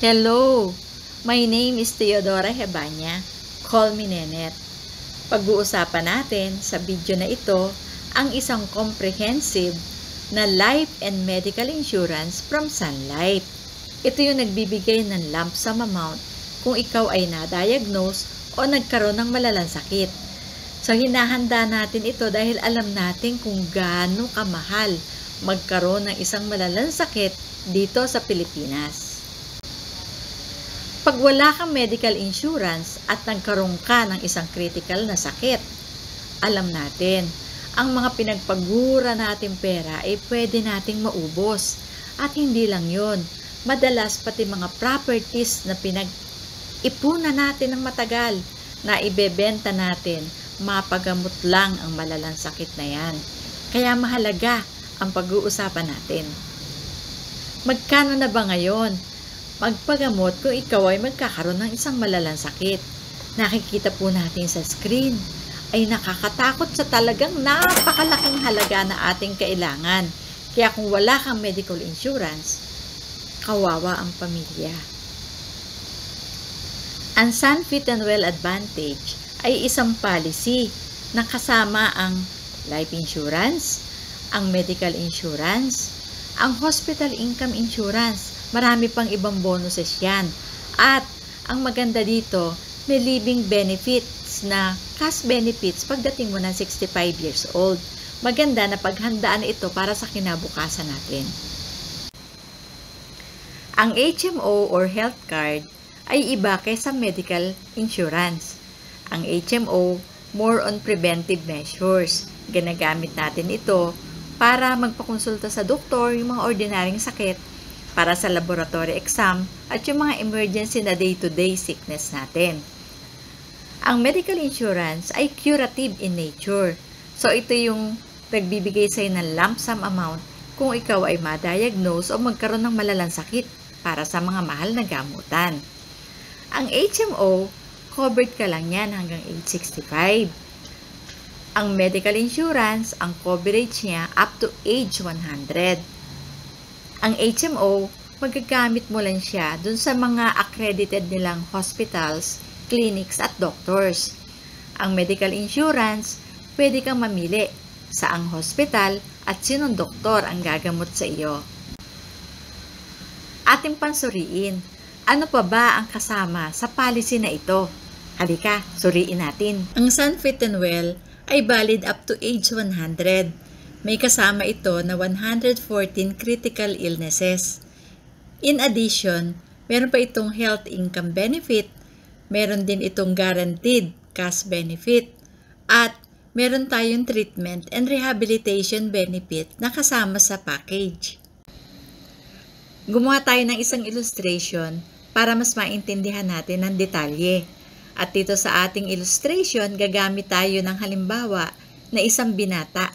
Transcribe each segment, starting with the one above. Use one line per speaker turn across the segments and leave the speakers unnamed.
Hello! My name is Teodora Hebanya. Call me Nenet. Pag-uusapan natin sa video na ito ang isang comprehensive na life and medical insurance from Sun Life. Ito yung nagbibigay ng lump sum amount kung ikaw ay na-diagnose o nagkaroon ng malalang sakit. So hinahanda natin ito dahil alam natin kung gaano kamahal magkaroon ng isang malalang sakit dito sa Pilipinas. Pag wala kang medical insurance at nagkaroon ka ng isang critical na sakit, alam natin, ang mga pinagpagura nating pera ay pwede nating maubos. At hindi lang yun, madalas pati mga properties na pinag-ipunan natin ng matagal na ibebenta natin, mapagamot lang ang malalang sakit na yan. Kaya mahalaga ang pag-uusapan natin. Magkano na ba ngayon magpagamot kung ikaw ay magkakaroon ng isang malalang sakit? Nakikita po natin sa screen ay nakakatakot sa talagang napakalaking halaga na ating kailangan. Kaya kung wala kang medical insurance, kawawa ang pamilya. Ang Sun Fit and Well Advantage ay isang policy na kasama ang life insurance, ang medical insurance, ang hospital income insurance. Marami pang ibang bonuses yan. At ang maganda dito, may living benefits na cash benefits pagdating mo ng 65 years old. Maganda na paghandaan ito para sa kinabukasan natin. Ang HMO or health card ay iba kaysa medical insurance. Ang HMO, more on preventive measures. Ginagamit natin ito para magpakonsulta sa doktor yung mga ordinaryong sakit, para sa laboratory exam at yung mga emergency na day-to-day sickness natin. Ang medical insurance ay curative in nature. So ito yung nagbibigay sa'yo ng lump sum amount kung ikaw ay ma-diagnose o magkaroon ng malalang sakit para sa mga mahal na gamutan. Ang HMO, covered ka lang yan hanggang age 65. Ang medical insurance, ang coverage niya up to age 100. Ang HMO, magagamit mo lang siya dun sa mga accredited nilang hospitals, clinics at doctors. Ang medical insurance, pwede kang mamili saang hospital at sinong doktor ang gagamot sa iyo. Ating pansuriin, ano pa ba ang kasama sa policy na ito? Halika, suriin natin. Ang Sun Fit and Well ay valid up to age 100. May kasama ito na 114 critical illnesses. In addition, meron pa itong health income benefit, meron din itong guaranteed cash benefit, at meron tayong treatment and rehabilitation benefit na kasama sa package. Gumawa tayo ng isang illustration para mas maintindihan natin ang detalye. At dito sa ating illustration, gagamit tayo ng halimbawa na isang binata,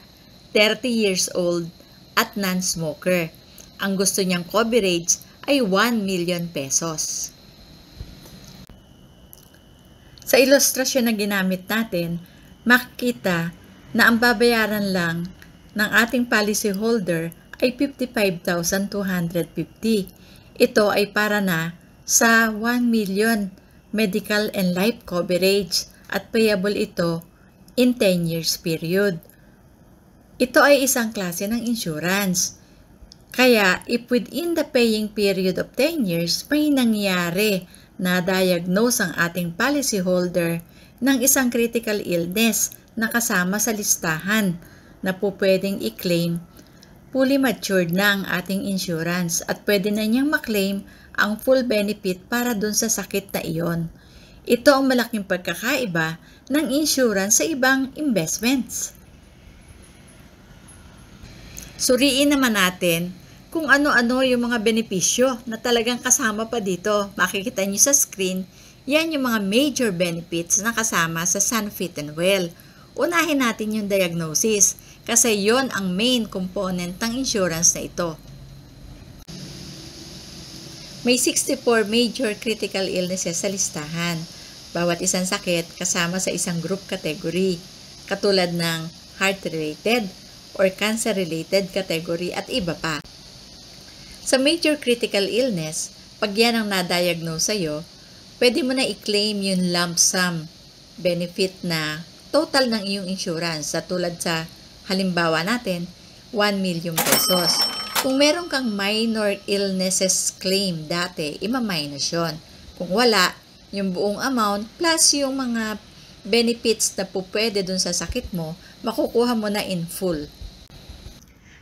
30 years old at non-smoker. Ang gusto niyang coverage ay 1 million pesos. Sa ilustrasyon na ginamit natin, makikita na ang babayaran lang ng ating policy holder ay 55,250. Ito ay para na sa 1 million medical and life coverage at payable ito in 10 years period. Ito ay isang klase ng insurance. Kaya, if within the paying period of 10 years, may nangyari na diagnose ang ating policyholder ng isang critical illness na kasama sa listahan na po pwedeng i-claim, fully matured na ang ating insurance at pwede na niyang maklaim ang full benefit para dun sa sakit na iyon. Ito ang malaking pagkakaiba ng insurance sa ibang investments. Suriin naman natin kung ano-ano yung mga benepisyo na talagang kasama pa dito. Makikita nyo sa screen, yan yung mga major benefits na kasama sa Sun Fit and Well. Unahin natin yung diagnosis kasi yon ang main component ng insurance na ito. May 64 major critical illnesses sa listahan. Bawat isang sakit kasama sa isang group category, katulad ng heart-related or cancer-related category at iba pa. Sa major critical illness, pag yan ang na-diagnose sa'yo, pwede mo na i-claim yung lump sum benefit na total ng iyong insurance. Sa tulad sa halimbawa natin, 1 million pesos. Kung meron kang minor illnesses claim dati, ima-minus yun. Kung wala, yung buong amount plus yung mga benefits na pupwede dun sa sakit mo, makukuha mo na in full.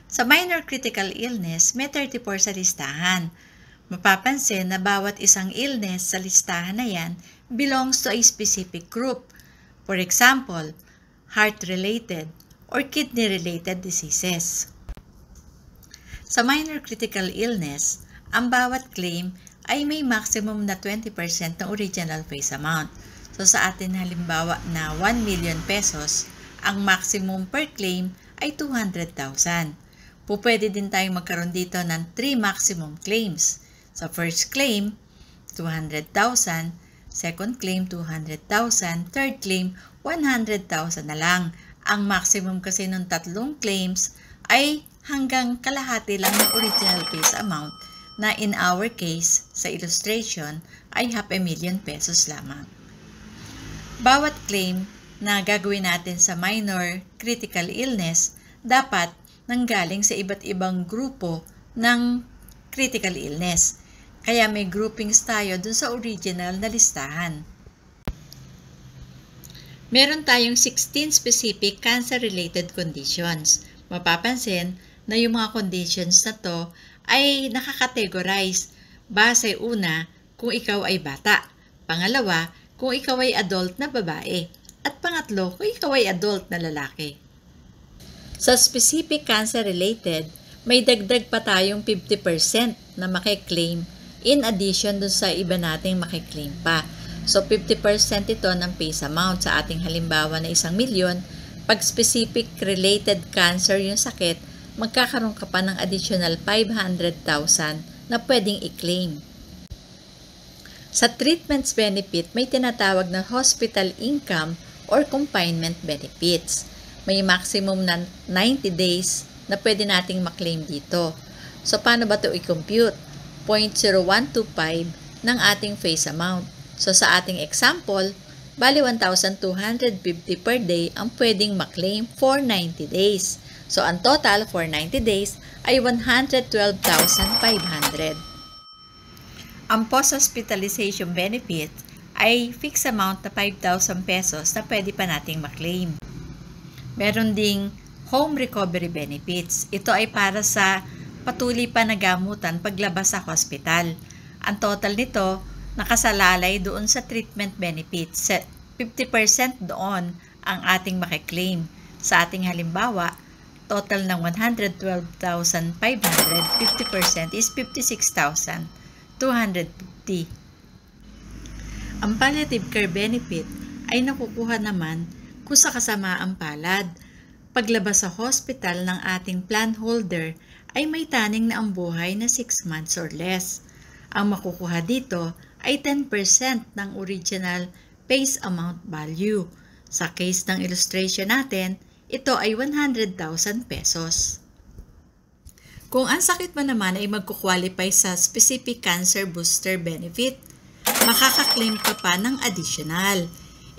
Sa minor critical illness, may 34 sa listahan. Mapapansin na bawat isang illness sa listahan na yan belongs to a specific group. For example, heart-related or kidney-related diseases. Sa minor critical illness, ang bawat claim ay may maximum na 20% ng original face amount. So sa atin halimbawa na 1 million pesos, ang maximum per claim ay 200,000. Pupwede din tayong magkaroon dito ng 3 maximum claims. Sa first claim, 200,000, second claim, 200,000, third claim, 100,000 na lang. Ang maximum kasi ng tatlong claims ay hanggang kalahati lang ng original face amount na in our case, sa illustration, ay 500,000 pesos lamang. Bawat claim na gagawin natin sa minor critical illness dapat nanggaling sa iba't ibang grupo ng critical illness. Kaya may groupings tayo dun sa original na listahan. Meron tayong 16 specific cancer-related conditions. Mapapansin na yung mga conditions na to ay nakakategorize base una kung ikaw ay bata, pangalawa kung ikaw ay adult na babae, at pangatlo kung ikaw ay adult na lalaki. Sa specific cancer-related, may dagdag pa tayong 50% na makiklaim in addition dun sa iba nating makiklaim pa. So 50% ito ng face amount sa ating halimbawa na 1 milyon. Pag specific related cancer yung sakit, magkakaroon ka pa ng additional 500,000 na pwedeng i-claim. Sa treatments benefit, may tinatawag na hospital income or confinement benefits. May maximum na 90 days na pwede nating maklaim dito. So paano ba ito i-compute? 0.0125 ng ating face amount. So sa ating example, bali 1,250 per day ang pwedeng maklaim for 90 days. So ang total for 90 days ay 112,500. Ang post-hospitalization benefit ay fixed amount na 5,000 pesos na pwede pa nating maklaim. Meron ding home recovery benefits. Ito ay para sa patuloy pa na gamutan paglabas sa hospital. Ang total nito nakasalalay doon sa treatment benefits. 50% doon ang ating makiklaim. Sa ating halimbawa, total ng 112,500, 50% is 56,250. Ang palliative care benefit ay nakukuha naman kung sa kasamaang palad. Paglabas sa hospital ng ating plan holder ay may taning na ang buhay na 6 months or less. Ang makukuha dito ay 10% ng original face amount value. Sa case ng illustration natin, ito ay 100,000 pesos. Kung ang sakit mo naman ay magkukwalify sa specific cancer booster benefit, makakaklaim ka pa ng additional.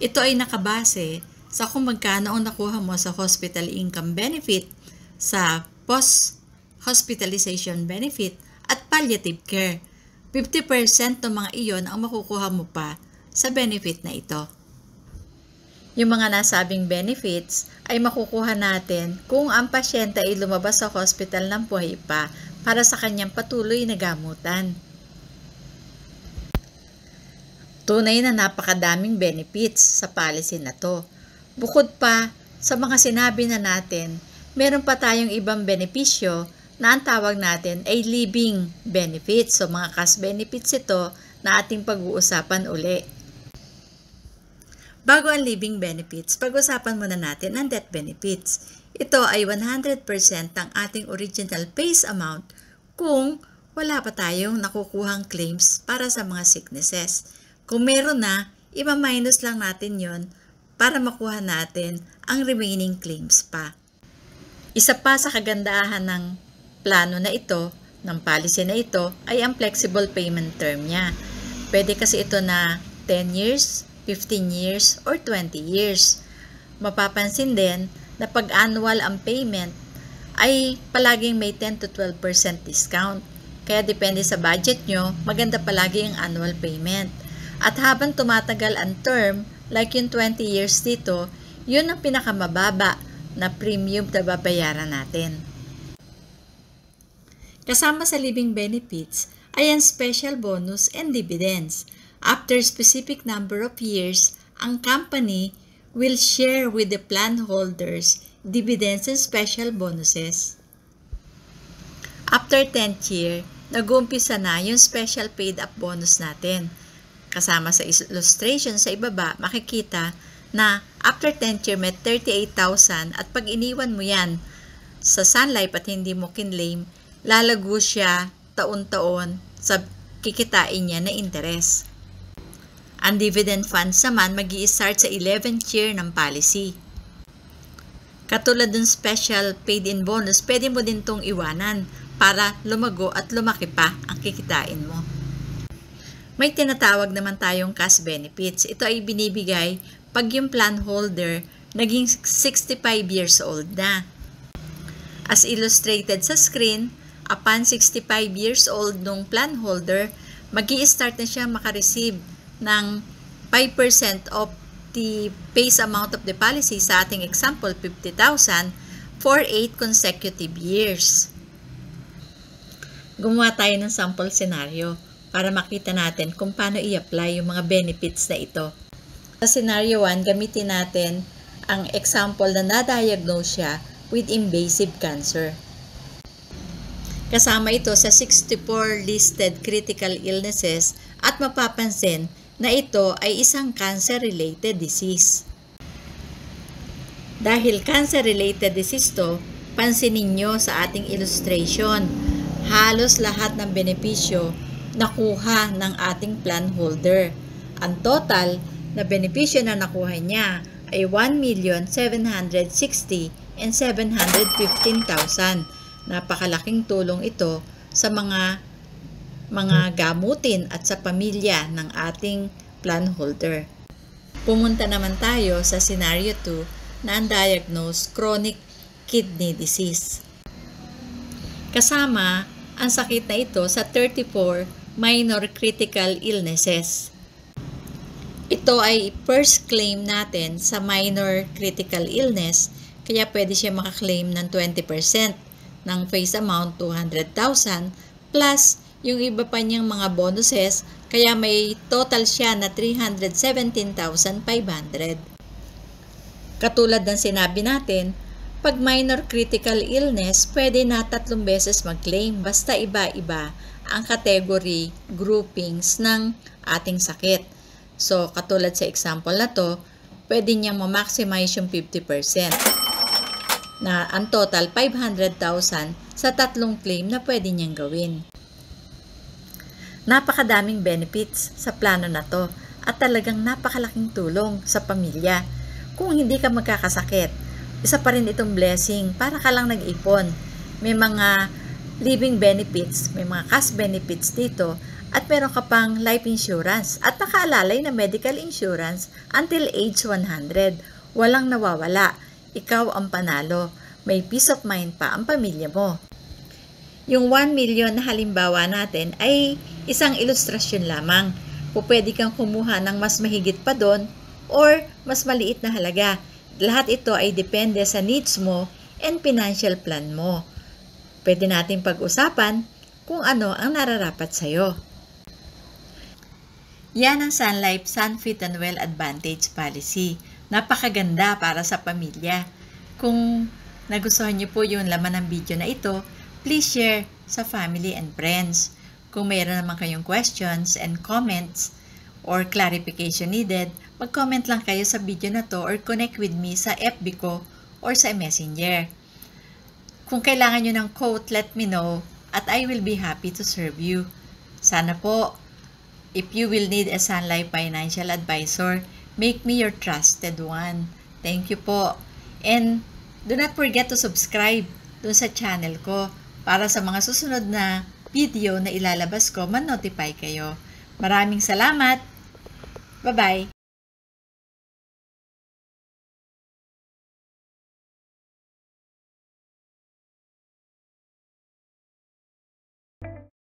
Ito ay nakabase sa kung magkano ang nakuha mo sa hospital income benefit, sa post-hospitalization benefit, at palliative care. 50% ng mga iyon ang makukuha mo pa sa benefit na ito. Yung mga nasabing benefits ay makukuha natin kung ang pasyente ay lumabas sa hospital ng buhay pa para sa kanyang patuloy na gamutan. Tunay na napakadaming benefits sa policy na to. Bukod pa sa mga sinabi na natin, meron pa tayong ibang benepisyo na ang tawag natin ay living benefits. So mga cash benefits ito na ating pag-uusapan uli. Bago ang living benefits, pag-usapan muna natin ang death benefits. Ito ay 100% ng ating original face amount kung wala pa tayong nakukuhang claims para sa mga sicknesses. Kung meron na, iba-minus lang natin yon para makuha natin ang remaining claims pa. Isa pa sa kagandahan ng plano na ito, ng policy na ito ay ang flexible payment term niya. Pwede kasi ito na 10 years, 15 years, or 20 years. Mapapansin din na pag annual ang payment ay palaging may 10 to 12% discount. Kaya depende sa budget nyo, maganda palagi ang annual payment. At habang tumatagal ang term, like yung 20 years dito, yun ang pinakamababa na premium na babayaran natin. Kasama sa living benefits ay ang special bonus and dividends. After specific number of years, ang company will share with the plan holders dividends and special bonuses. After 10th year, nag-uumpisa na yung special paid up bonus natin. Kasama sa illustration sa ibaba, makikita na after 10th year may 38,000 at pag iniwan mo yan sa Sun Life at hindi mo kinlaim, lalago siya taon-taon sa kikitain niya na interest. Ang dividend funds naman mag-i-start sa 11th year ng policy. Katulad ng special paid-in bonus, pwede mo din itong iwanan para lumago at lumaki pa ang kikitain mo. May tinatawag naman tayong cash benefits. Ito ay binibigay pag yung plan holder naging 65 years old na. As illustrated sa screen, upon 65 years old nung plan holder, mag-i-start na siya makareceive ng 5% of the face amount of the policy, sa ating example, 50,000 for 8 consecutive years. Gumawa tayo ng sample scenario para makita natin kung paano i-apply yung mga benefits na ito. Sa scenario 1, gamitin natin ang example na na-diagnose siya with invasive cancer. Kasama ito sa 64 listed critical illnesses at mapapansin na ito ay isang cancer-related disease. Dahil cancer-related disease to, pansinin nyo sa ating illustration, halos lahat ng benepisyo nakuha ng ating plan holder. Ang total na benepisyo na nakuha niya ay 1,760,715,000. Napakalaking tulong ito sa mga gamutin at sa pamilya ng ating plan holder. Pumunta naman tayo sa scenario 2 na undiagnosed chronic kidney disease. Kasama ang sakit na ito sa 34 minor critical illnesses. Ito ay first claim natin sa minor critical illness, kaya pwede siya makaklaim ng 20% ng face amount 200,000 plus yung iba pa niyang mga bonuses, kaya may total siya na 317,500. Katulad ng sinabi natin, pag minor critical illness, pwede na 3 beses mag-claim basta iba-iba ang category groupings ng ating sakit. So, katulad sa example na to, pwede niyang ma-maximize yung 50% na ang total 500,000 sa 3 claim na pwede niyang gawin. Napakadaming benefits sa plano na to at talagang napakalaking tulong sa pamilya. Kung hindi ka magkakasakit, isa pa rin itong blessing para ka lang nag-ipon. May mga living benefits, may mga cash benefits dito at meron ka pang life insurance at nakaalalay na medical insurance until age 100. Walang nawawala. Ikaw ang panalo. May peace of mind pa ang pamilya mo. Yung 1 million na halimbawa natin ay isang ilustrasyon lamang. Pwede kang kumuha ng mas mahigit pa doon or mas maliit na halaga. Lahat ito ay depende sa needs mo and financial plan mo. Pwede natin pag-usapan kung ano ang nararapat sa'yo. Yan ang Sun Life Sun Fit and Well Advantage Policy. Napakaganda para sa pamilya. Kung nagustuhan niyo po yung laman ng video na ito, please share sa family and friends. Kung mayroon naman kayong questions and comments or clarification needed, mag-comment lang kayo sa video na to or connect with me sa FB ko or sa Messenger. Kung kailangan nyo ng quote, let me know at I will be happy to serve you. Sana po, if you will need a Sun Life financial advisor, make me your trusted one. Thank you po. And do not forget to subscribe dun sa channel ko para sa mga susunod na video na ilalabas ko, man-notify kayo. Maraming salamat! Bye-bye!